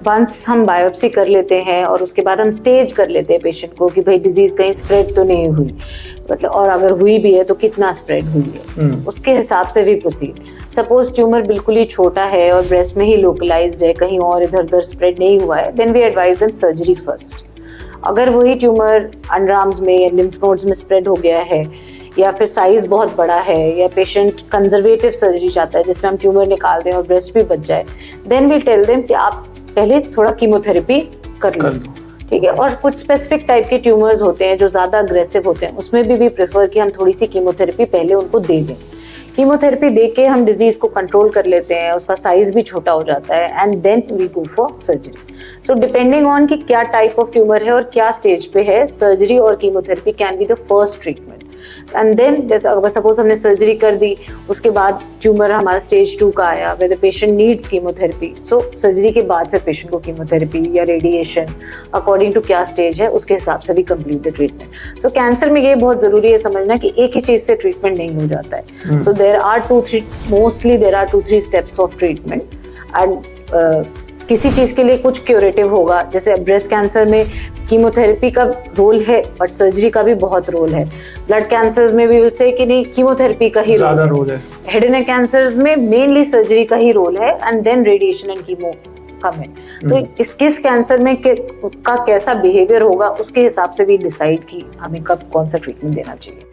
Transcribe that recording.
Once हम biopsy कर लेते हैं और उसके बाद हम स्टेज कर लेते हैं पेशेंट को कि भाई डिजीज कहीं स्प्रेड तो नहीं हुई, मतलब, और अगर हुई भी है तो कितना स्प्रेड हुई है, उसके हिसाब से भी प्रोसीड। सपोज ट्यूमर बिल्कुल ही छोटा है और ब्रेस्ट में ही लोकलाइज्ड है, कहीं और इधर उधर स्प्रेड नहीं हुआ है, then we advise them surgery first. अगर वही ट्यूमर अंडरआर्म्स में या लिम्फ नोड्स में स्प्रेड हो गया है या फिर साइज बहुत बड़ा है या पेशेंट कंजर्वेटिव सर्जरी चाहता है जिसमें हम ट्यूमर निकाल दें और ब्रेस्ट भी बच जाए, देन वी टेल देम कि आप पहले थोड़ा कीमोथेरेपी कर लो, ठीक है। और कुछ स्पेसिफिक टाइप के ट्यूमर्स होते हैं जो ज्यादा अग्रेसिव होते हैं, उसमें भी प्रेफर कि हम थोड़ी सी कीमोथेरेपी पहले उनको दे दें। कीमोथेरेपी देके हम डिजीज को कंट्रोल कर लेते हैं, उसका साइज भी छोटा हो जाता है and then we go for surgery. So depending on कि क्या टाइप ऑफ ट्यूमर है और क्या स्टेज पे है, सर्जरी और chemotherapy can be the first treatment. And then जैसे अगर सपोज हमने सर्जरी कर दी, उसके बाद ट्यूमर हमारा स्टेज 2 का आया where the patient needs chemotherapy, so surgery के बाद फिर पेशेंट को कीमोथेरेपी या रेडिएशन अकॉर्डिंग टू क्या स्टेज है उसके हिसाब से भी complete the treatment. So cancer में ये बहुत जरूरी है समझना कि एक ही चीज से ट्रीटमेंट नहीं हो जाता है। So there are 2-3 steps of treatment and किसी चीज के लिए कुछ क्यूरेटिव होगा, जैसे ब्रेस्ट कैंसर में कीमोथेरेपी का रोल है बट सर्जरी का भी बहुत रोल है। ब्लड कैंसर्स में भी विल से कि नहीं कीमोथेरेपी का ही ज्यादा रोल है। हेड एंड नेक कैंसर्स में मेनली सर्जरी का ही रोल है and then radiation and chemo कम है। तो किस कैंसर में का कैसा बिहेवियर होगा उसके हिसाब से भी डिसाइड की हमें कब कौन सा ट्रीटमेंट देना चाहिए।